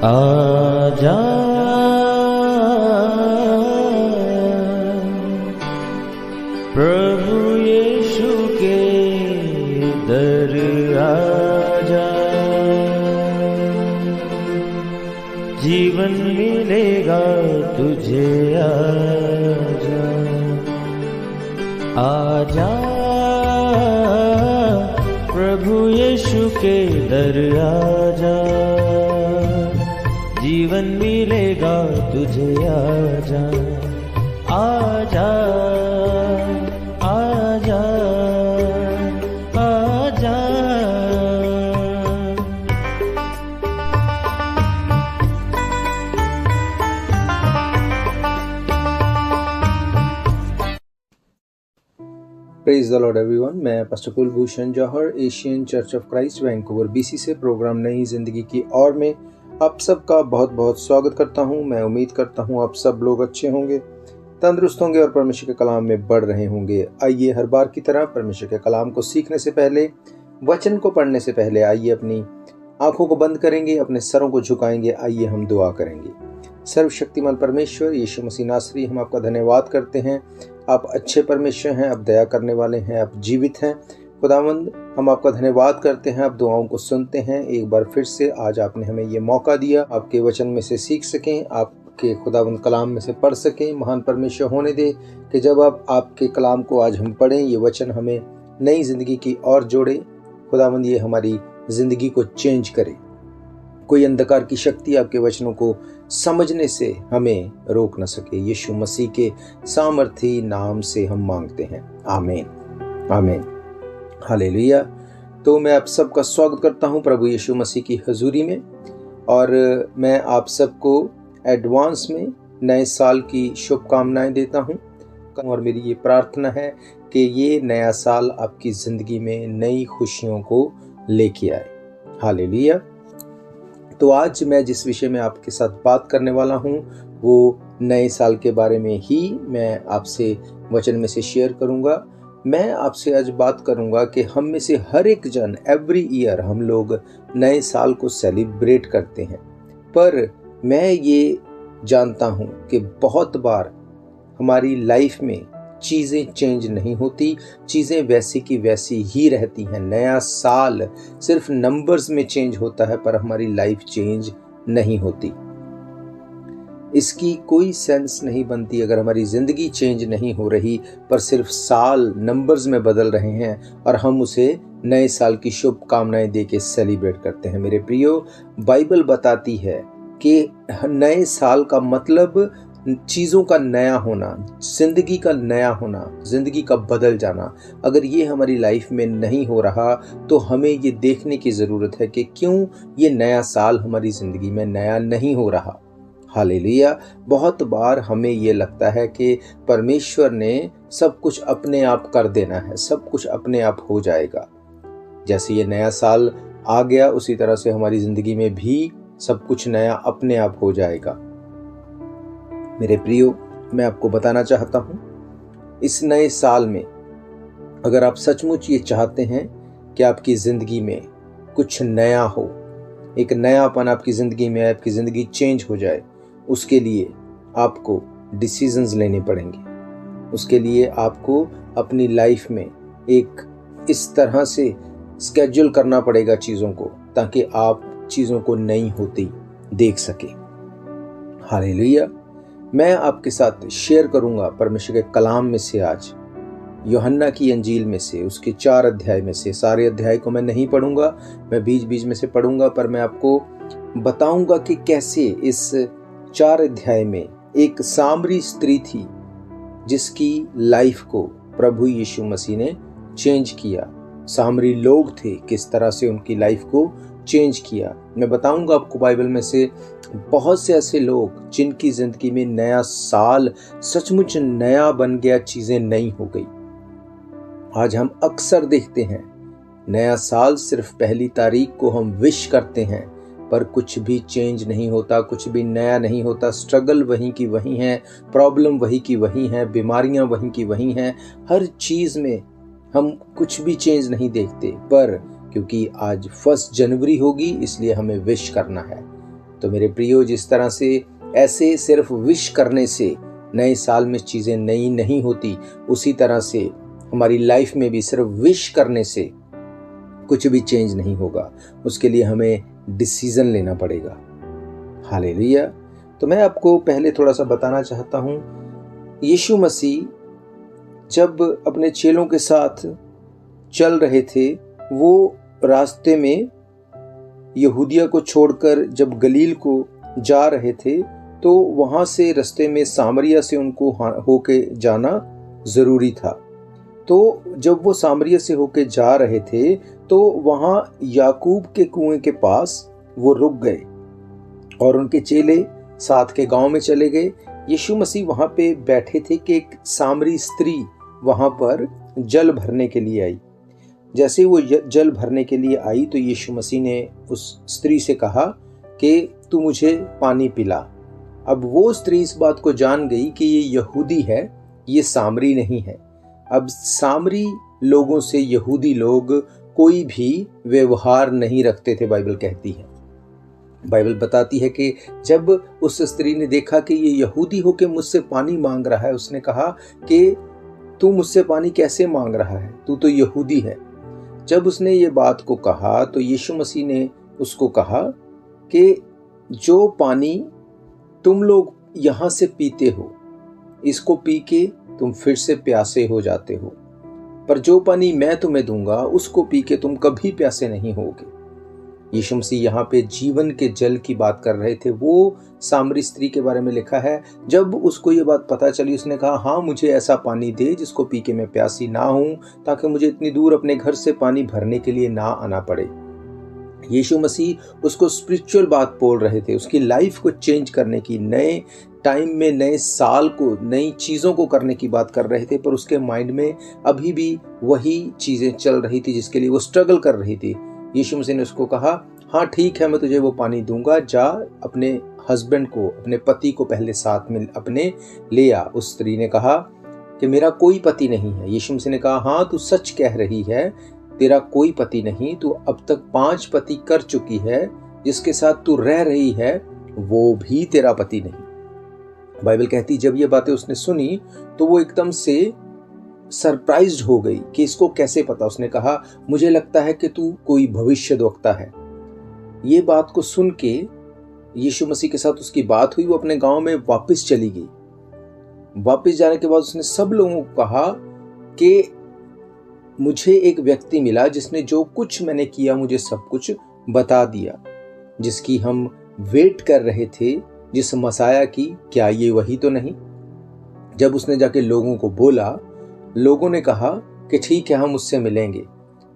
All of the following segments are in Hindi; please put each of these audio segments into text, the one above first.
आजा प्रभु यीशु के दर आजा, जीवन मिलेगा तुझे। आजा आजा प्रभु यीशु के दर आजा, जीवन मिलेगा तुझे। आजा आजा आजा आजा। Praise the Lord everyone. मैं pastor Kulbhushan Johar, Asian church of Christ Vancouver BC से प्रोग्राम नई जिंदगी की ओर में आप सबका बहुत बहुत स्वागत करता हूं। मैं उम्मीद करता हूं आप सब लोग अच्छे होंगे, तंदुरुस्त होंगे और परमेश्वर के कलाम में बढ़ रहे होंगे। आइए हर बार की तरह परमेश्वर के कलाम को सीखने से पहले, वचन को पढ़ने से पहले आइए अपनी आंखों को बंद करेंगे, अपने सरों को झुकाएंगे। आइए हम दुआ करेंगे। सर्वशक्तिमान परमेश्वर यीशु मसीह नासरी, हम आपका धन्यवाद करते हैं। आप अच्छे परमेश्वर हैं, आप दया करने वाले हैं, आप जीवित हैं। खुदावंद, हम आपका धन्यवाद करते हैं, आप दुआओं को सुनते हैं। एक बार फिर से आज आपने हमें ये मौका दिया, आपके वचन में से सीख सकें, आपके खुदावंद कलाम में से पढ़ सकें। महान परमेश्वर होने दे कि जब आप आपके कलाम को आज हम पढ़ें, ये वचन हमें नई जिंदगी की ओर जोड़े। खुदावंद, ये हमारी जिंदगी को चेंज करे। कोई अंधकार की शक्ति आपके वचनों को समझने से हमें रोक न सके। यीशु मसीह के सामर्थी नाम से हम मांगते हैं, आमीन आमीन, हालेलुया। तो मैं आप सबका स्वागत करता हूं प्रभु यीशु मसीह की हजूरी में, और मैं आप सबको एडवांस में नए साल की शुभकामनाएं देता हूं। और मेरी ये प्रार्थना है कि ये नया साल आपकी ज़िंदगी में नई खुशियों को लेके आए, हालेलुया। तो आज मैं जिस विषय में आपके साथ बात करने वाला हूं वो नए साल के बारे में ही मैं आपसे वचन में से शेयर करूंगा। मैं आपसे आज बात करूंगा कि हम में से हर एक जन एवरी ईयर हम लोग नए साल को सेलिब्रेट करते हैं, पर मैं ये जानता हूं कि बहुत बार हमारी लाइफ में चीज़ें चेंज नहीं होती, चीज़ें वैसी की वैसी ही रहती हैं। नया साल सिर्फ नंबर्स में चेंज होता है, पर हमारी लाइफ चेंज नहीं होती। इसकी कोई सेंस नहीं बनती अगर हमारी ज़िंदगी चेंज नहीं हो रही, पर सिर्फ साल नंबर्स में बदल रहे हैं और हम उसे नए साल की शुभकामनाएं दे के सेलिब्रेट करते हैं। मेरे प्रियो, बाइबल बताती है कि नए साल का मतलब चीज़ों का नया होना, जिंदगी का नया होना, जिंदगी का बदल जाना। अगर ये हमारी लाइफ में नहीं हो रहा तो हमें ये देखने की ज़रूरत है कि क्यों ये नया साल हमारी ज़िंदगी में नया नहीं हो रहा। हालेलुया। बहुत बार हमें ये लगता है कि परमेश्वर ने सब कुछ अपने आप कर देना है, सब कुछ अपने आप हो जाएगा। जैसे ये नया साल आ गया, उसी तरह से हमारी ज़िंदगी में भी सब कुछ नया अपने आप हो जाएगा। मेरे प्रियो, मैं आपको बताना चाहता हूं, इस नए साल में अगर आप सचमुच ये चाहते हैं कि आपकी ज़िंदगी में कुछ नया हो, एक नयापन आपकी ज़िंदगी में, आपकी ज़िंदगी चेंज हो जाए, उसके लिए आपको डिसीजंस लेने पड़ेंगे। उसके लिए आपको अपनी लाइफ में एक इस तरह से स्केड्यूल करना पड़ेगा चीज़ों को, ताकि आप चीज़ों को नई होती देख सके। हालेलुया। मैं आपके साथ शेयर करूंगा परमेश्वर के कलाम में से आज यूहन्ना की अंजील में से, उसके 4 अध्याय में से। सारे अध्याय को मैं नहीं पढ़ूंगा, मैं बीच बीच में से पढ़ूंगा, पर मैं आपको बताऊंगा कि कैसे इस 4 अध्याय में एक सामरी स्त्री थी जिसकी लाइफ को प्रभु यीशु मसीह ने चेंज किया। सामरी लोग थे, किस तरह से उनकी लाइफ को चेंज किया। मैं बताऊंगा आपको बाइबल में से बहुत से ऐसे लोग जिनकी जिंदगी में नया साल सचमुच नया बन गया, चीजें नई हो गई। आज हम अक्सर देखते हैं नया साल सिर्फ पहली तारीख को हम विश करते हैं, पर कुछ भी चेंज नहीं होता, कुछ भी नया नहीं होता। स्ट्रगल वहीं की वहीं है, प्रॉब्लम वहीं की वहीं है, बीमारियां वहीं की वहीं हैं। हर चीज में हम कुछ भी चेंज नहीं देखते, पर क्योंकि आज 1 जनवरी होगी इसलिए हमें विश करना है। तो मेरे प्रियो, जिस तरह से ऐसे सिर्फ विश करने से नए साल में चीज़ें नई नहीं होती, उसी तरह से हमारी लाइफ में भी सिर्फ विश करने से कुछ भी चेंज नहीं होगा। उसके लिए हमें डिसीजन लेना पड़ेगा। हालेलुया। तो मैं आपको पहले थोड़ा सा बताना चाहता हूँ, यीशु मसीह जब अपने चेलों के साथ चल रहे थे, वो रास्ते में यहूदिया को छोड़कर जब गलील को जा रहे थे, तो वहाँ से रास्ते में सामरिया से उनको होके जाना ज़रूरी था। तो जब वो सामरिया से होके जा रहे थे, तो वहाँ याकूब के कुएं के पास वो रुक गए और उनके चेले साथ के गांव में चले गए। यीशु मसीह वहाँ पे बैठे थे कि एक सामरी स्त्री वहाँ पर जल भरने के लिए आई। जैसे वो जल भरने के लिए आई, तो यीशु मसीह ने उस स्त्री से कहा कि तू मुझे पानी पिला। अब वो स्त्री इस बात को जान गई कि ये यहूदी है, ये सामरी नहीं है। अब सामरी लोगों से यहूदी लोग कोई भी व्यवहार नहीं रखते थे, बाइबल कहती है। बाइबल बताती है कि जब उस स्त्री ने देखा कि ये यहूदी होके मुझसे पानी मांग रहा है, उसने कहा कि तू मुझसे पानी कैसे मांग रहा है, तू तो यहूदी है। जब उसने ये बात को कहा, तो यीशु मसीह ने उसको कहा कि जो पानी तुम लोग यहाँ से पीते हो, इसको पी के तुम फिर से प्यासे हो जाते हो, पर जो पानी मैं तुम्हें दूंगा उसको पी के तुम कभी प्यासे नहीं होगे। यीशु मसीह यहाँ पे जीवन के जल की बात कर रहे थे। वो सामरी स्त्री के बारे में लिखा है, जब उसको ये बात पता चली, उसने कहा, हाँ, मुझे ऐसा पानी दे जिसको पी के मैं प्यासी ना हूं, ताकि मुझे इतनी दूर अपने घर से पानी भरने के लिए ना आना पड़े। यीशु मसीह उसको स्पिरिचुअल बात बोल रहे थे, उसकी लाइफ को चेंज करने की, नए टाइम में नए साल को, नई चीज़ों को करने की बात कर रहे थे, पर उसके माइंड में अभी भी वही चीज़ें चल रही थी जिसके लिए वो स्ट्रगल कर रही थी। यीशु मसीह ने उसको कहा, हाँ ठीक है, मैं तुझे वो पानी दूंगा, जा अपने हस्बैंड को, अपने पति को पहले साथ में अपने ले आ। उस स्त्री ने कहा कि मेरा कोई पति नहीं है। यीशु मसीह ने कहा, हाँ तू सच कह रही है, तेरा कोई पति नहीं, तू अब तक 5 पति कर चुकी है, जिसके साथ तू रह रही है वो भी तेरा पति नहीं। बाइबल कहती जब ये बातें उसने सुनी तो वो एकदम से सरप्राइज्ड हो गई कि इसको कैसे पता। उसने कहा, मुझे लगता है कि तू कोई भविष्यद्वक्ता है। ये बात को सुन के यीशु मसीह के साथ उसकी बात हुई, वो अपने गांव में वापस चली गई। वापस जाने के बाद उसने सब लोगों को कहा कि मुझे एक व्यक्ति मिला जिसने जो कुछ मैंने किया मुझे सब कुछ बता दिया, जिसकी हम वेट कर रहे थे, जिस मसाया की, क्या ये वही तो नहीं। जब उसने जाके लोगों को बोला, लोगों ने कहा कि ठीक है, हम उससे मिलेंगे।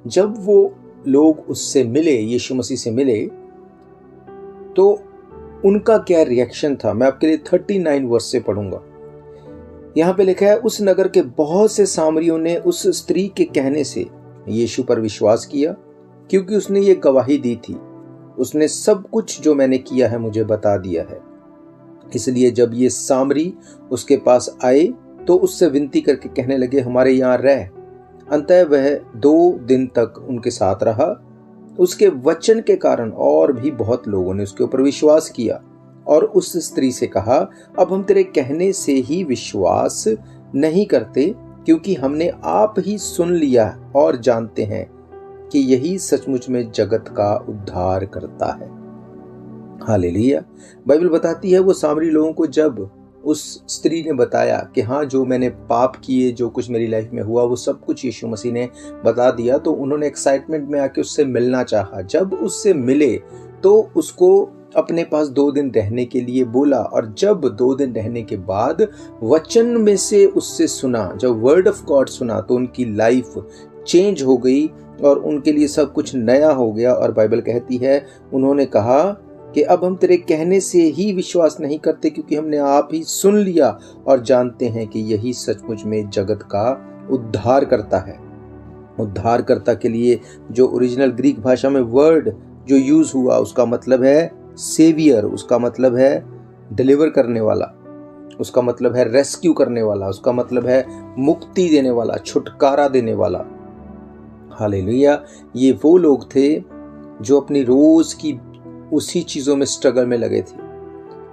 जब वो लोग उससे मिले, यीशु मसीह से मिले, तो उनका क्या रिएक्शन था, मैं आपके लिए 39 वर्स से पढ़ूंगा। यहां पे लिखा है, उस नगर के बहुत से सामरियों ने उस स्त्री के कहने से यीशु पर विश्वास किया, क्योंकि उसने ये गवाही दी थी, उसने सब कुछ जो मैंने किया है मुझे बता दिया है। इसलिए जब ये सामरी उसके पास आए तो उससे विनती करके कहने लगे, हमारे यहाँ रह। अंततः वह 2 दिन तक उनके साथ रहा। उसके वचन के कारण और भी बहुत लोगों ने उसके ऊपर विश्वास किया और उस स्त्री से कहा, अब हम तेरे कहने से ही विश्वास नहीं करते, क्योंकि हमने आप ही सुन लिया और जानते हैं कि यही सचमुच में जगत का उद्धार करता है। हालेलुया। बाइबल बताती है वो सामरी लोगों को जब उस स्त्री ने बताया कि हाँ, जो मैंने पाप किए, जो कुछ मेरी लाइफ में हुआ, वो सब कुछ यीशु मसीह ने बता दिया, तो उन्होंने एक्साइटमेंट में आके उससे मिलना चाहा। जब उससे मिले तो उसको अपने पास 2 दिन रहने के लिए बोला, और जब 2 दिन रहने के बाद वचन में से उससे सुना, जब वर्ड ऑफ गॉड सुना, तो उनकी लाइफ चेंज हो गई और उनके लिए सब कुछ नया हो गया। और बाइबल कहती है, उन्होंने कहा कि अब हम तेरे कहने से ही विश्वास नहीं करते, क्योंकि हमने आप ही सुन लिया और जानते हैं कि यही सचमुच में जगत का उद्धार करता है। उद्धारकर्ता के लिए जो ओरिजिनल ग्रीक भाषा में वर्ड जो यूज हुआ, उसका मतलब है सेवियर, उसका मतलब है डिलीवर करने वाला, उसका मतलब है रेस्क्यू करने वाला, उसका मतलब है मुक्ति देने वाला, छुटकारा देने वाला। हालेलुया। ये वो लोग थे जो अपनी रोज की उसी चीज़ों में स्ट्रगल में लगे थे।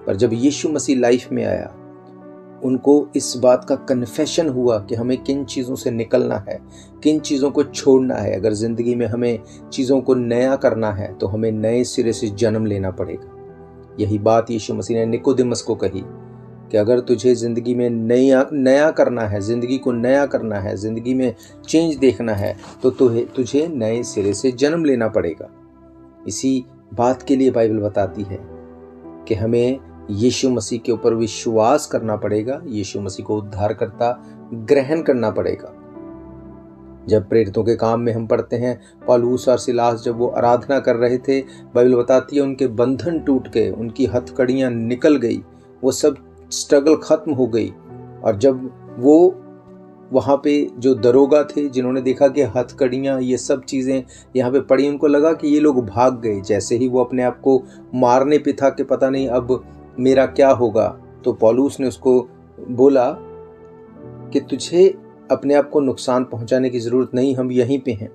पर जब यीशु मसीह लाइफ में आया, उनको इस बात का कन्फेशन हुआ कि हमें किन चीज़ों से निकलना है, किन चीज़ों को छोड़ना है। अगर ज़िंदगी में हमें चीज़ों को नया करना है तो हमें नए सिरे से जन्म लेना पड़ेगा। यही बात यीशु मसीह ने निकोदेमस को कही कि अगर तुझे ज़िंदगी में नया करना है, ज़िंदगी को नया करना है, ज़िंदगी में चेंज देखना है, तो तुझे नए सिरे से जन्म लेना पड़ेगा। इसी बात के लिए बाइबल बताती है कि हमें यीशु मसीह के ऊपर विश्वास करना पड़ेगा, यीशु मसीह को उद्धारकर्ता ग्रहण करना पड़ेगा। जब प्रेरितों के काम में हम पढ़ते हैं, पौलुस और सिलास जब वो आराधना कर रहे थे, बाइबल बताती है उनके बंधन टूट गए, उनकी हथकड़ियाँ निकल गई, वो सब स्ट्रगल खत्म हो गई। और जब वो वहाँ पे जो दरोगा थे, जिन्होंने देखा कि हथकड़ियाँ ये सब चीज़ें यहाँ पे पड़ी, उनको लगा कि ये लोग भाग गए। जैसे ही वो अपने आप को मारने पे था कि पता नहीं अब मेरा क्या होगा, तो पौलुस ने उसको बोला कि तुझे अपने आप को नुकसान पहुंचाने की ज़रूरत नहीं, हम यहीं पे हैं।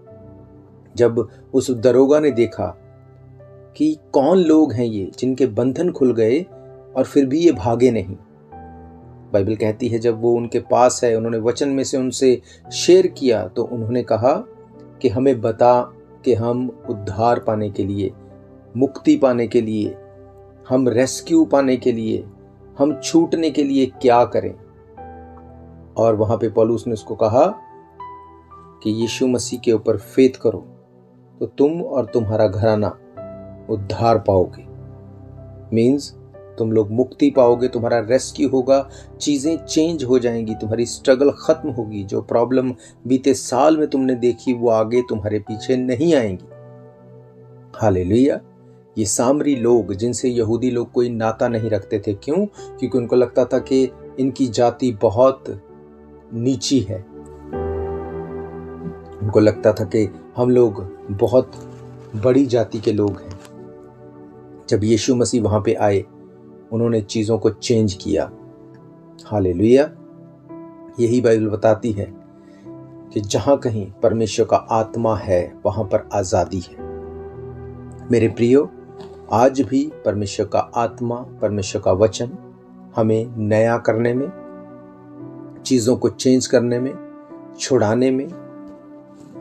जब उस दरोगा ने देखा कि कौन लोग हैं ये जिनके बंधन खुल गए और फिर भी ये भागे नहीं, बाइबल कहती है जब वो उनके पास है, उन्होंने वचन में से उनसे शेयर किया, तो उन्होंने कहा कि हमें बता कि हम उद्धार पाने के लिए, मुक्ति पाने के लिए, हम रेस्क्यू पाने के लिए, हम छूटने के लिए क्या करें। और वहां पे पौलुस ने उसको कहा कि यीशु मसीह के ऊपर फेथ करो तो तुम और तुम्हारा घराना उद्धार पाओगे। मीन्स तुम लोग मुक्ति पाओगे, तुम्हारा रेस्क्यू होगा, चीज़ें चेंज हो जाएंगी, तुम्हारी स्ट्रगल खत्म होगी। जो प्रॉब्लम बीते साल में तुमने देखी वो आगे तुम्हारे पीछे नहीं आएंगी। हालेलुया। ये सामरी लोग, जिनसे यहूदी लोग कोई नाता नहीं रखते थे, क्यों? क्योंकि उनको लगता था कि इनकी जाति बहुत नीची है, उनको लगता था कि हम लोग बहुत बड़ी जाति के लोग हैं। जब यीशु मसीह वहां पे आए, उन्होंने चीज़ों को चेंज किया। हालेलुया। यही बाइबल बताती है कि जहां कहीं परमेश्वर का आत्मा है वहां पर आज़ादी है। मेरे प्रियो, आज भी परमेश्वर का आत्मा, परमेश्वर का वचन हमें नया करने में, चीज़ों को चेंज करने में, छुड़ाने में,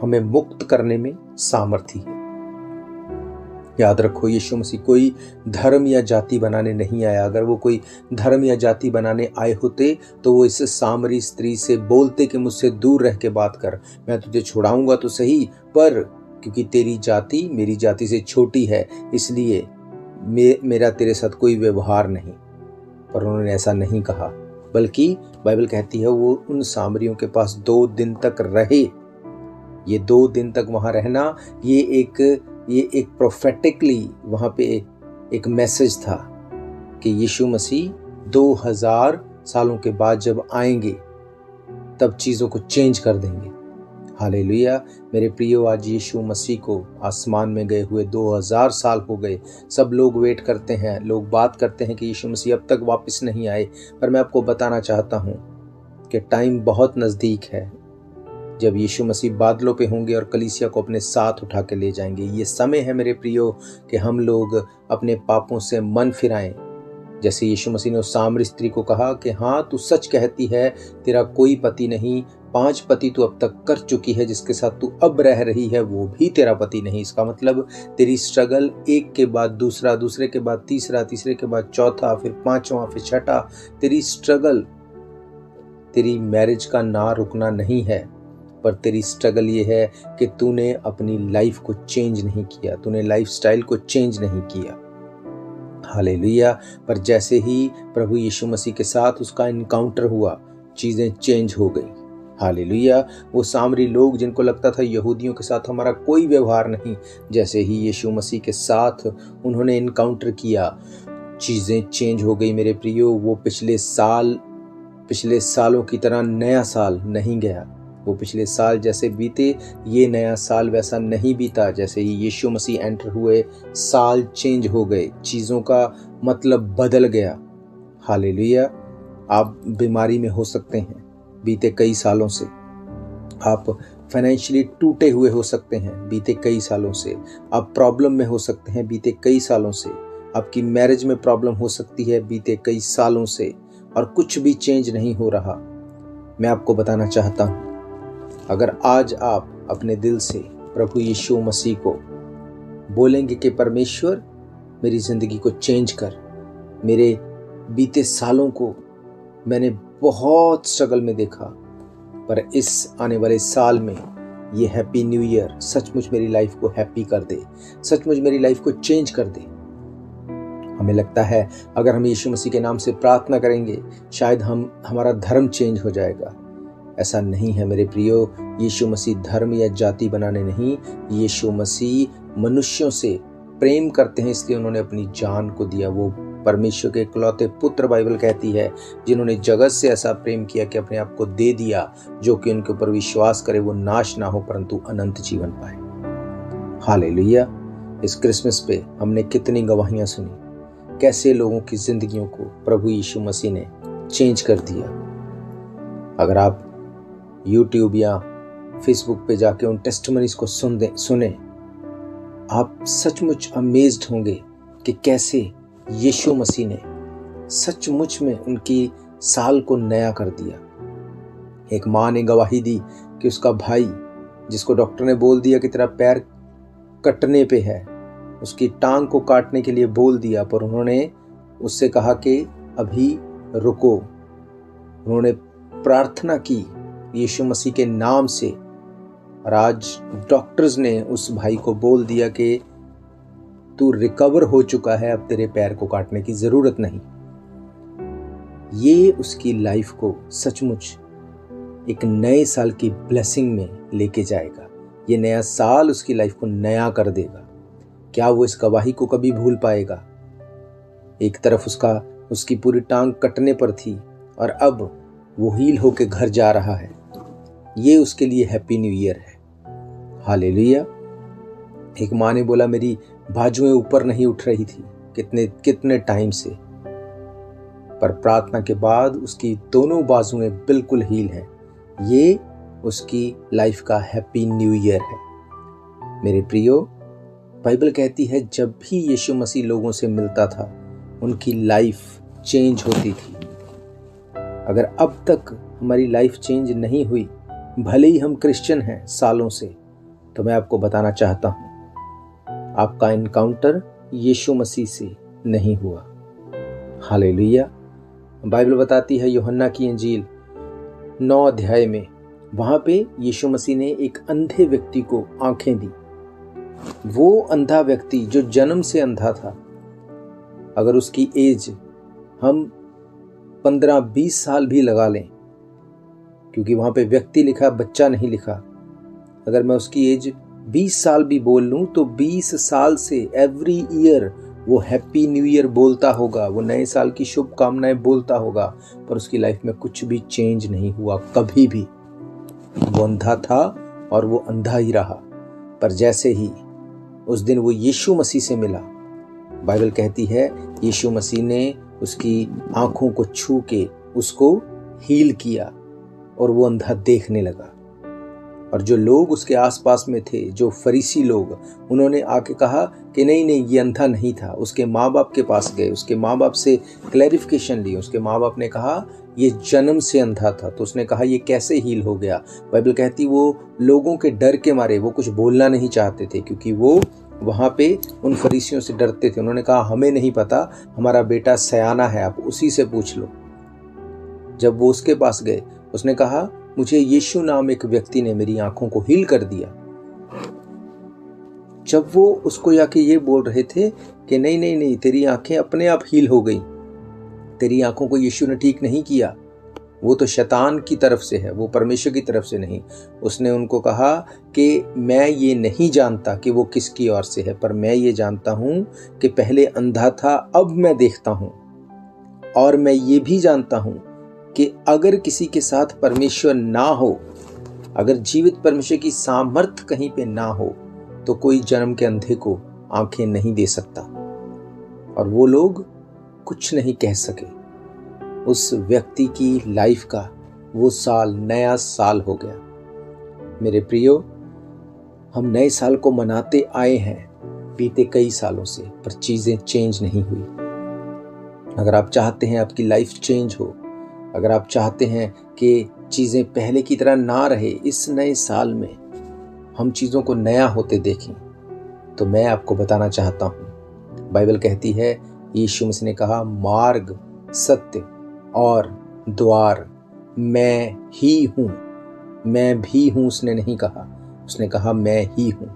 हमें मुक्त करने में सामर्थी है। याद रखो, यीशु मसीह कोई धर्म या जाति बनाने नहीं आया। अगर वो कोई धर्म या जाति बनाने आए होते तो वो इस सामरी स्त्री से बोलते कि मुझसे दूर रह के बात कर, मैं तुझे छुड़ाऊंगा तो सही, पर क्योंकि तेरी जाति मेरी जाति से छोटी है इसलिए मेरा तेरे साथ कोई व्यवहार नहीं। पर उन्होंने ऐसा नहीं कहा, बल्कि बाइबल कहती है वो उन सामरियों के पास 2 दिन तक रहे। ये 2 दिन तक वहां रहना, ये एक प्रोफेटिकली वहां पे एक मैसेज था कि यीशु मसीह 2000 सालों के बाद जब आएंगे तब चीज़ों को चेंज कर देंगे। हालेलुया। मेरे प्रियो, आज यीशु मसीह को आसमान में गए हुए 2000 साल हो गए। सब लोग वेट करते हैं, लोग बात करते हैं कि यीशु मसीह अब तक वापस नहीं आए। पर मैं आपको बताना चाहता हूँ कि टाइम बहुत नज़दीक है जब यीशु मसीह बादलों पे होंगे और कलीसिया को अपने साथ उठा के ले जाएंगे। ये समय है मेरे प्रियो कि हम लोग अपने पापों से मन फिराएं। जैसे यीशु मसीह ने उस सामरी स्त्री को कहा कि हाँ, तू सच कहती है, तेरा कोई पति नहीं, 5 पति तू अब तक कर चुकी है, जिसके साथ तू अब रह रही है वो भी तेरा पति नहीं। इसका मतलब तेरी स्ट्रगल एक के बाद दूसरा, दूसरे के बाद तीसरा, तीसरे के बाद चौथा, फिर 5वां, फिर 6ठा, तेरी स्ट्रगल, तेरी मैरिज का ना रुकना नहीं है, पर तेरी स्ट्रगल ये है कि तूने अपनी लाइफ को चेंज नहीं किया, तूने लाइफस्टाइल को चेंज नहीं किया। हालेलुया। पर जैसे ही प्रभु यीशु मसीह के साथ उसका इनकाउंटर हुआ, चीज़ें चेंज हो गई। हालेलुया। वो सामरी लोग जिनको लगता था यहूदियों के साथ हमारा कोई व्यवहार नहीं, जैसे ही यीशु मसीह के साथ उन्होंने इनकाउंटर किया, चीज़ें चेंज हो गई। मेरे प्रियो, वो पिछले सालों की तरह नया साल नहीं गया। वो पिछले साल जैसे बीते, ये नया साल वैसा नहीं बीता। जैसे ही यीशु मसीह एंटर हुए, साल चेंज हो गए, चीज़ों का मतलब बदल गया। हालेलुया। आप बीमारी में हो सकते हैं बीते कई सालों से, आप फाइनेंशियली टूटे हुए हो सकते हैं बीते कई सालों से, आप प्रॉब्लम में हो सकते हैं बीते कई सालों से, आपकी मैरिज में प्रॉब्लम हो सकती है बीते कई सालों से और कुछ भी चेंज नहीं हो रहा। मैं आपको बताना चाहता हूँ, अगर आज आप अपने दिल से प्रभु यीशु मसीह को बोलेंगे कि परमेश्वर मेरी ज़िंदगी को चेंज कर, मेरे बीते सालों को मैंने बहुत स्ट्रगल में देखा, पर इस आने वाले साल में ये हैप्पी न्यू ईयर सचमुच मेरी लाइफ को हैप्पी कर दे, सचमुच मेरी लाइफ को चेंज कर दे। हमें लगता है अगर हम यीशु मसीह के नाम से प्रार्थना करेंगे शायद हमारा धर्म चेंज हो जाएगा। ऐसा नहीं है मेरे प्रियो। यीशु मसीह धर्म या जाति बनाने नहीं, यीशु मसीह मनुष्यों से प्रेम करते हैं, इसलिए उन्होंने अपनी जान को दिया। वो परमेश्वर के इकलौते पुत्र, बाइबल कहती है, जिन्होंने जगत से ऐसा प्रेम किया कि अपने आप को दे दिया, जो कि उनके ऊपर विश्वास करे वो नाश ना हो परंतु अनंत जीवन पाए। हालेलुया। इस क्रिसमस पे हमने कितनी गवाहियां सुनी, कैसे लोगों की जिंदगियों को प्रभु यीशु मसीह ने चेंज कर दिया। अगर आप YouTube या Facebook पे जाके उन टेस्टिमनीज को सुने, आप सचमुच अमेज्ड होंगे कि कैसे यीशु मसीह ने सचमुच में उनकी साल को नया कर दिया। एक माँ ने गवाही दी कि उसका भाई, जिसको डॉक्टर ने बोल दिया कि तेरा पैर कटने पे है, उसकी टांग को काटने के लिए बोल दिया, पर उन्होंने उससे कहा कि अभी रुको। उन्होंने प्रार्थना की यीशु मसीह के नाम से, और आज डॉक्टर्स ने उस भाई को बोल दिया कि तू रिकवर हो चुका है, अब तेरे पैर को काटने की जरूरत नहीं। ये उसकी लाइफ को सचमुच एक नए साल की ब्लेसिंग में लेके जाएगा। ये नया साल उसकी लाइफ को नया कर देगा। क्या वो इस गवाही को कभी भूल पाएगा? एक तरफ उसकी पूरी टांग कटने पर थी और अब वो हील होके घर जा रहा है। ये उसके लिए हैप्पी न्यू ईयर है। हालेलुया। एक माँ ने बोला मेरी बाजुएं ऊपर नहीं उठ रही थी कितने टाइम से, पर प्रार्थना के बाद उसकी दोनों बाजुएं बिल्कुल हील हैं। ये उसकी लाइफ का हैप्पी न्यू ईयर है। मेरे प्रियो, बाइबल कहती है जब भी यीशु मसीह लोगों से मिलता था उनकी लाइफ चेंज होती थी। अगर अब तक हमारी लाइफ चेंज नहीं हुई, भले ही हम क्रिश्चियन हैं सालों से, तो मैं आपको बताना चाहता हूं, आपका एनकाउंटर यीशु मसीह से नहीं हुआ। हालेलुया। बाइबल बताती है यूहन्ना की इंजील 9 अध्याय में, वहां पे यीशु मसीह ने एक अंधे व्यक्ति को आंखें दी। वो अंधा व्यक्ति जो जन्म से अंधा था, अगर उसकी एज हम 15-20 साल भी लगा लें, क्योंकि वहां पे व्यक्ति लिखा, बच्चा नहीं लिखा, अगर मैं उसकी एज 20 साल भी बोल लूं तो 20 साल से एवरी ईयर वो हैप्पी न्यू ईयर बोलता होगा, वो नए साल की शुभकामनाएं बोलता होगा, पर उसकी लाइफ में कुछ भी चेंज नहीं हुआ कभी भी। वो अंधा था और वो अंधा ही रहा। पर जैसे ही उस दिन वो यीशु मसीह से मिला, बाइबल कहती है यीशु मसीह ने उसकी आंखों को छू के उसको हील किया और वो अंधा देखने लगा। और जो लोग उसके आसपास में थे, जो फरीसी लोग, उन्होंने आके कहा कि नहीं ये अंधा नहीं था। उसके माँ बाप के पास गए, उसके माँ बाप से क्लैरिफिकेशन ली। उसके माँ बाप ने कहा ये जन्म से अंधा था, तो उसने कहा ये कैसे हील हो गया। बाइबल कहती वो लोगों के डर के मारे वो कुछ बोलना नहीं चाहते थे, क्योंकि वो वहाँ पे उन फरीसियों से डरते थे। उन्होंने कहा हमें नहीं पता, हमारा बेटा सयाना है, आप उसी से पूछ लो। जब वो उसके पास गए, उसने कहा मुझे यीशु नाम एक व्यक्ति ने मेरी आंखों को हील कर दिया। जब वो उसको जाके ये बोल रहे थे कि नहीं तेरी आंखें अपने आप हील हो गई, तेरी आंखों को यीशु ने ठीक नहीं किया, वो तो शैतान की तरफ से है, वो परमेश्वर की तरफ से नहीं। उसने उनको कहा कि मैं ये नहीं जानता कि वो किसकी ओर से है, पर मैं ये जानता हूं कि पहले अंधा था, अब मैं देखता हूं। और मैं ये भी जानता हूं कि अगर किसी के साथ परमेश्वर ना हो, अगर जीवित परमेश्वर की सामर्थ कहीं पे ना हो, तो कोई जन्म के अंधे को आंखें नहीं दे सकता। और वो लोग कुछ नहीं कह सके। उस व्यक्ति की लाइफ का वो साल नया साल हो गया। मेरे प्रियो, हम नए साल को मनाते आए हैं बीते कई सालों से, पर चीज़ें चेंज नहीं हुई। अगर आप चाहते हैं आपकी लाइफ चेंज हो, अगर आप चाहते हैं कि चीज़ें पहले की तरह ना रहे, इस नए साल में हम चीज़ों को नया होते देखें, तो मैं आपको बताना चाहता हूँ। बाइबल कहती है, यीशु मसीह ने कहा, मार्ग, सत्य और द्वार मैं ही हूँ। मैं भी हूँ उसने नहीं कहा, उसने कहा मैं ही हूँ।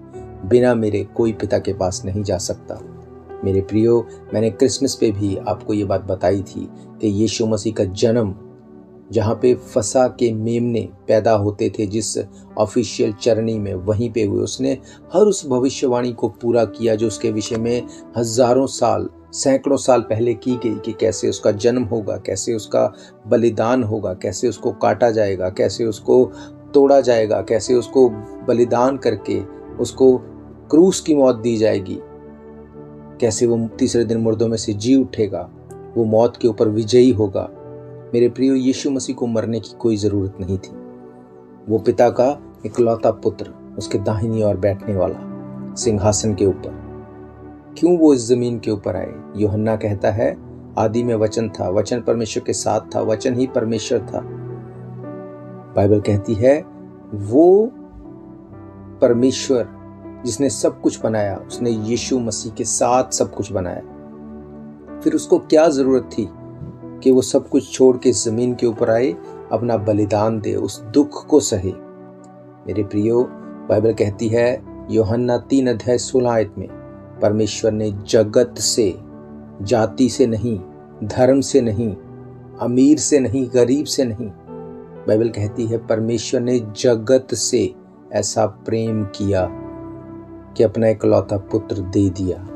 बिना मेरे कोई पिता के पास नहीं जा सकता। मेरे प्रियो, मैंने क्रिसमस पे भी आपको ये बात बताई थी कि यीशु मसीह का जन्म, जहाँ पे फसा के मेमने पैदा होते थे जिस ऑफिशियल चरनी में, वहीं पे हुए। उसने हर उस भविष्यवाणी को पूरा किया जो उसके विषय में हजारों साल, सैकड़ों साल पहले की गई, कि कैसे उसका जन्म होगा, कैसे उसका बलिदान होगा, कैसे उसको काटा जाएगा, कैसे उसको तोड़ा जाएगा, कैसे उसको बलिदान करके उसको क्रूस की मौत दी जाएगी, कैसे वो तीसरे दिन मुर्दों में से जी उठेगा, वो मौत के ऊपर विजयी होगा। मेरे प्रियो, यीशु मसीह को मरने की कोई ज़रूरत नहीं थी। वो पिता का इकलौता पुत्र, उसके दाहिनी ओर बैठने वाला सिंहासन के ऊपर। क्यों वो इस ज़मीन के ऊपर आए? यूहन्ना कहता है, आदि में वचन था, वचन परमेश्वर के साथ था, वचन ही परमेश्वर था। बाइबल कहती है, वो परमेश्वर जिसने सब कुछ बनाया, उसने यीशु मसीह के साथ सब कुछ बनाया। फिर उसको क्या ज़रूरत थी कि वो सब कुछ छोड़ के इस ज़मीन के ऊपर आए, अपना बलिदान दे, उस दुख को सहे। मेरे प्रियो, बाइबल कहती है यूहन्ना 3:16 में, परमेश्वर ने जगत से, जाति से नहीं, धर्म से नहीं, अमीर से नहीं, गरीब से नहीं, बाइबल कहती है परमेश्वर ने जगत से ऐसा प्रेम किया कि अपना इकलौता पुत्र दे दिया।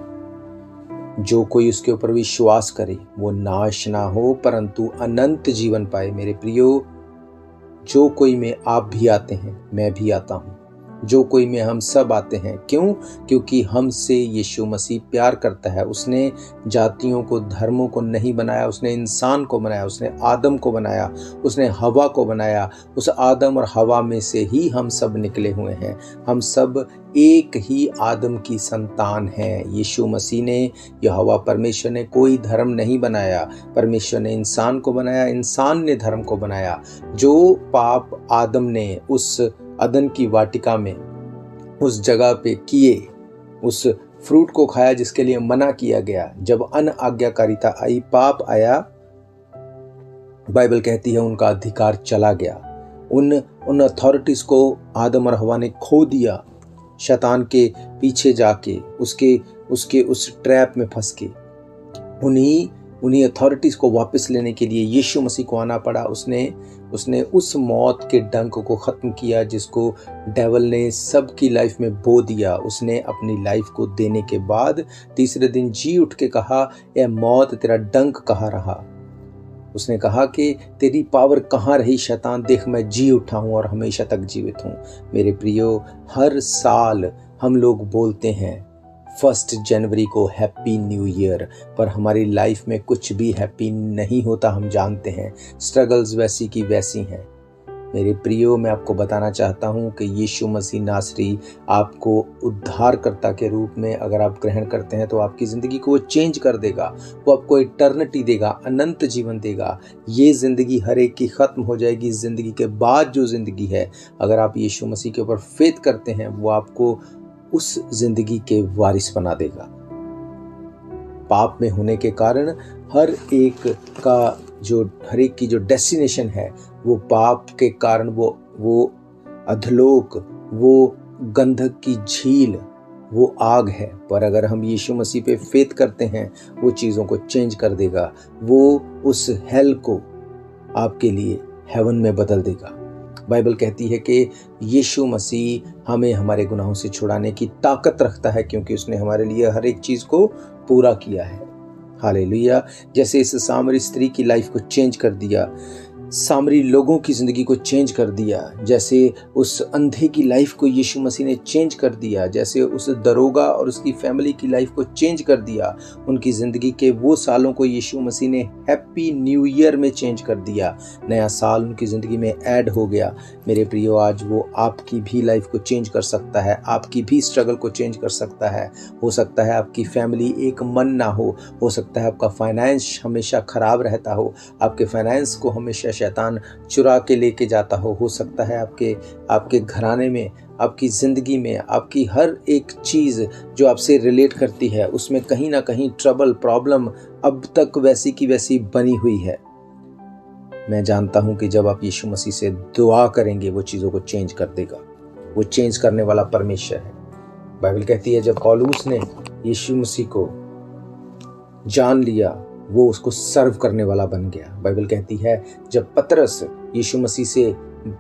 जो कोई उसके ऊपर विश्वास करे वो नाश ना हो परंतु अनंत जीवन पाए। मेरे प्रियो, जो कोई में आप भी आते हैं, मैं भी आता हूँ, जो कोई में हम सब आते हैं। क्यों? क्योंकि हमसे यीशु मसीह प्यार करता है। उसने जातियों को, धर्मों को नहीं बनाया, उसने इंसान को बनाया, उसने आदम को बनाया, उसने हवा को बनाया। उस आदम और हवा में से ही हम सब निकले हुए हैं। हम सब एक ही आदम की संतान हैं। यीशु मसीह ने, यहोवा परमेश्वर ने कोई धर्म नहीं बनाया, परमेश्वर ने इंसान को बनाया, इंसान ने धर्म को बनाया। जो पाप आदम ने उस अदन की वाटिका में, उस जगह पे किए, उस फ्रूट को खाया जिसके लिए मना किया गया, जब अनआज्ञाकारिता आई, पाप आया, बाइबल कहती है उनका अधिकार चला गया। उन अथॉरिटीज को आदम और हवा ने खो दिया, शैतान के पीछे जाके, उसके उस ट्रैप में फंस के। उन्हीं अथॉरिटीज को वापस लेने के लिए यीशु मसीह को आना पड़ा। उसने उस मौत के डंक को ख़त्म किया जिसको डेवल ने सबकी लाइफ में बो दिया। उसने अपनी लाइफ को देने के बाद तीसरे दिन जी उठ के कहा, ए मौत, तेरा डंक कहाँ रहा? उसने कहा कि तेरी पावर कहाँ रही शैतान, देख मैं जी उठा हूँ और हमेशा तक जीवित हूँ। मेरे प्रियो, हर साल हम लोग बोलते हैं 1 जनवरी को हैप्पी न्यू ईयर, पर हमारी लाइफ में कुछ भी हैप्पी नहीं होता। हम जानते हैं स्ट्रगल्स वैसी की वैसी हैं। मेरे प्रियो, मैं आपको बताना चाहता हूँ कि यीशु मसीह नासरी आपको उद्धारकर्ता के रूप में अगर आप ग्रहण करते हैं तो आपकी ज़िंदगी को वो चेंज कर देगा। वो आपको इटर्निटी देगा, अनंत जीवन देगा। ये ज़िंदगी हर एक की ख़त्म हो जाएगी। ज़िंदगी के बाद जो ज़िंदगी है, अगर आप यीशु मसीह के ऊपर फेथ करते हैं, वो आपको उस ज़िंदगी के वारिस बना देगा। पाप में होने के कारण हर एक की जो डेस्टिनेशन है, वो पाप के कारण वो अधलोक, वो गंधक की झील, वो आग है। पर अगर हम यीशु मसीह पे फेथ करते हैं, वो चीज़ों को चेंज कर देगा। वो उस हेल को आपके लिए हेवन में बदल देगा। बाइबल कहती है कि यीशु मसीह हमें हमारे गुनाहों से छुड़ाने की ताकत रखता है, क्योंकि उसने हमारे लिए हर एक चीज़ को पूरा किया है। हालेलुया। जैसे इस सामरी स्त्री की लाइफ को चेंज कर दिया, सामरी लोगों की ज़िंदगी को चेंज कर दिया, जैसे उस अंधे की लाइफ को यीशु मसीह ने चेंज कर दिया, जैसे उस दरोगा और उसकी फैमिली की लाइफ को चेंज कर दिया, उनकी ज़िंदगी के वो सालों को यीशु मसीह ने हैप्पी न्यू ईयर में चेंज कर दिया। नया साल उनकी ज़िंदगी में ऐड हो गया। मेरे प्रियो, आज वो आपकी भी लाइफ को चेंज कर सकता है, आपकी भी स्ट्रगल को चेंज कर सकता है। हो सकता है आपकी फैमिली एक मन ना हो सकता है आपका फाइनेंस हमेशा ख़राब रहता आपके फाइनेंस को हमेशा शैतान चुरा के लेके जाता हो सकता है आपके घराने में, आपकी ज़िंदगी में, आपकी हर एक चीज़ जो आपसे रिलेट करती है उसमें कहीं ना कहीं ट्रबल, प्रॉब्लम अब तक वैसी की वैसी बनी हुई है। मैं जानता हूं कि जब आप यीशु मसीह से दुआ करेंगे वो चीज़ों को चेंज कर देगा। वो चेंज करने वाला परमेश्वर है। बाइबल कहती है जब पौलुस ने यीशु मसीह को जान लिया वो उसको सर्व करने वाला बन गया। बाइबल कहती है जब पतरस यीशु मसीह से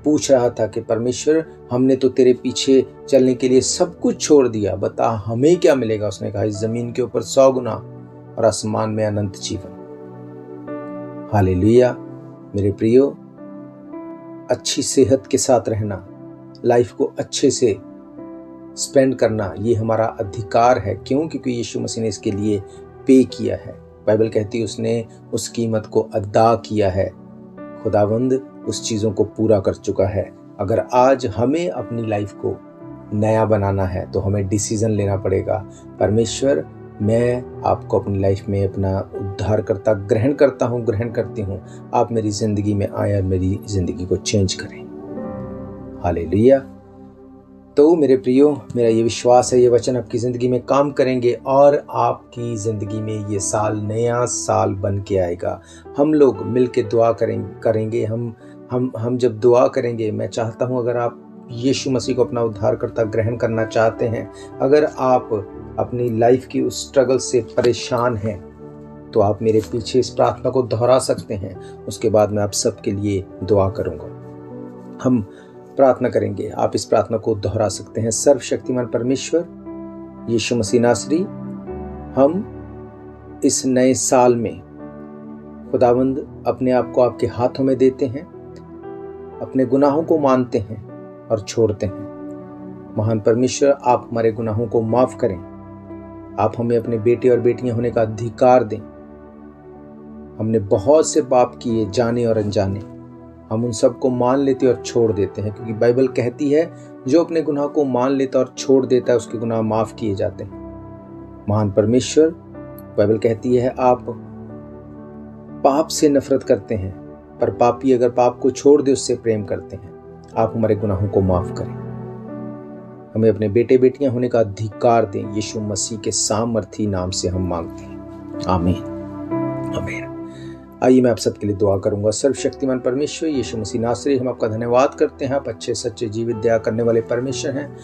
पूछ रहा था कि परमेश्वर, हमने तो तेरे पीछे चलने के लिए सब कुछ छोड़ दिया, बता हमें क्या मिलेगा? उसने कहा इस जमीन के ऊपर 100 गुना और आसमान में अनंत जीवन। हालेलुया। मेरे प्रियो, अच्छी सेहत के साथ रहना, लाइफ को अच्छे से स्पेंड करना, ये हमारा अधिकार है। क्यों? क्योंकि यीशु मसीह ने इसके लिए पे किया है। बाइबल कहती है उसने उस कीमत को अदा किया है। खुदावंद उस चीज़ों को पूरा कर चुका है। अगर आज हमें अपनी लाइफ को नया बनाना है तो हमें डिसीजन लेना पड़ेगा। परमेश्वर, मैं आपको अपनी लाइफ में अपना उद्धारकर्ता ग्रहण करती हूँ। आप मेरी ज़िंदगी में आए और मेरी ज़िंदगी को चेंज करें। हालेलुया। तो मेरे प्रियो, मेरा ये विश्वास है ये वचन आपकी ज़िंदगी में काम करेंगे और आपकी ज़िंदगी में ये साल नया साल बन के आएगा। हम लोग मिल के दुआ करेंगे। हम जब दुआ करेंगे, मैं चाहता हूँ अगर आप यीशु मसीह को अपना उद्धारकर्ता ग्रहण करना चाहते हैं, अगर आप अपनी लाइफ की उस स्ट्रगल से परेशान हैं, तो आप मेरे पीछे इस प्रार्थना को दोहरा सकते हैं। उसके बाद मैं आप सबके लिए दुआ करूँगा। हम प्रार्थना करेंगे, आप इस प्रार्थना को दोहरा सकते हैं। सर्वशक्तिमान परमेश्वर यीशु मसीह नासरी, हम इस नए साल में खुदावंद अपने आप को आपके हाथों में देते हैं, अपने गुनाहों को मानते हैं और छोड़ते हैं। महान परमेश्वर, आप हमारे गुनाहों को माफ करें। आप हमें अपने बेटे और बेटियां होने का अधिकार दें। हमने बहुत से पाप किए, जाने और अनजाने। हम उन सब को मान लेते और छोड़ देते हैं, क्योंकि बाइबल कहती है जो अपने गुनाह को मान लेता और छोड़ देता है उसके गुनाह माफ किए जाते हैं। महान परमेश्वर, बाइबल कहती है आप पाप से नफरत करते हैं, पर पापी अगर पाप को छोड़ दे उससे प्रेम करते हैं। आप हमारे गुनाहों को माफ करें। हमें अपने बेटे बेटियां होने का अधिकार दें। यीशु मसीह के सामर्थी नाम से हम मांगते हैं, आमीन आमीन। आइए मैं आप सबके लिए दुआ करूंगा। सर्वशक्तिमान परमेश्वर यीशु मसीह नासरी, हम आपका धन्यवाद करते हैं। आप अच्छे सच्चे जीवित दया करने वाले परमेश्वर हैं।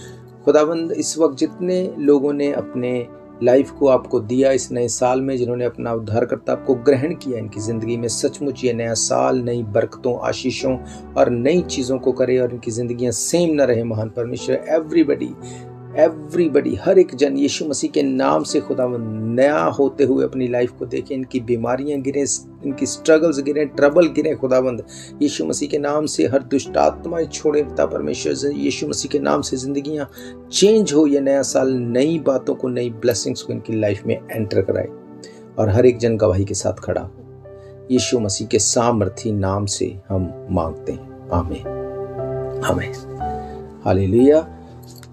खुदावंद, इस वक्त जितने लोगों ने अपने लाइफ को आपको दिया इस नए साल में, जिन्होंने अपना उद्धारकर्ता आपको ग्रहण किया, इनकी ज़िंदगी में सचमुच ये नया साल नई बरकतों, आशीषों और नई चीज़ों को करे और इनकी ज़िंदगियां सेम न रहे। महान परमेश्वर, एवरीबडी हर एक जन यीशु मसीह के नाम से खुदावंद नया होते हुए अपनी लाइफ को देखें। इनकी बीमारियां गिरे, इनकी स्ट्रगल्स गिरे, ट्रबल गिरे। खुदावंद यीशु मसीह के नाम से हर दुष्ट आत्माएं छोड़े। पिता परमेश्वर, यीशु मसीह के नाम से जिंदगियां चेंज हो। ये नया साल नई बातों को, नई ब्लेसिंग्स को इनकी लाइफ में एंटर कराए और हर एक जन गवाही के साथ खड़ा हो। यीशु मसीह के सामर्थी नाम से हम मांगते हैं, आमीन आमीन। हालेलुया।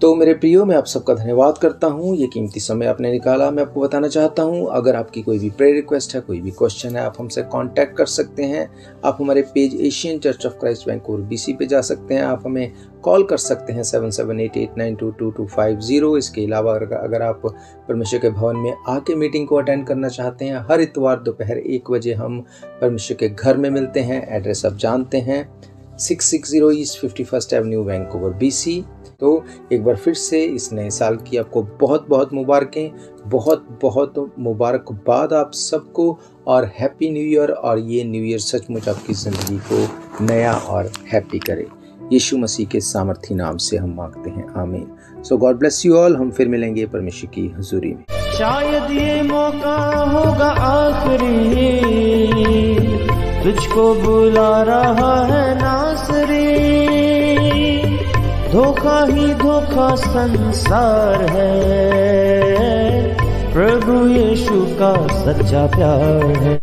तो मेरे प्रियो, मैं आप सबका धन्यवाद करता हूँ। ये कीमती समय आपने निकाला। मैं आपको बताना चाहता हूँ, अगर आपकी कोई भी प्रेयर रिक्वेस्ट है, कोई भी क्वेश्चन है, आप हमसे कांटेक्ट कर सकते हैं। आप हमारे page Asian church of Christ Vancouver BC पे जा सकते हैं। आप हमें कॉल कर सकते हैं 7788922250। इसके अलावा अगर आप परमेश्वर के भवन में आके मीटिंग को अटेंड करना चाहते हैं, हर इतवार दोपहर 1 बजे हम परमेश्वर के घर में मिलते हैं। एड्रेस आप जानते हैं, 660 east 51st Avenue Vancouver BC। तो एक बार फिर से इस नए साल की आपको बहुत बहुत मुबारकें, बहुत बहुत मुबारकबाद आप सबको, और हैप्पी न्यू ईयर। और ये न्यू ईयर सचमुच आपकी ज़िंदगी को नया और हैप्पी करे। यीशु मसीह के सामर्थी नाम से हम मांगते हैं, आमीन। सो गॉड ब्लेस यू ऑल। हम फिर मिलेंगे परमेश्वर की हुजूरी में। शायद ये मौका होगा आखिरी, तुझ तुझको बुला रहा है नासरी। धोखा ही धोखा संसार है, प्रभु यीशु का सच्चा प्यार है।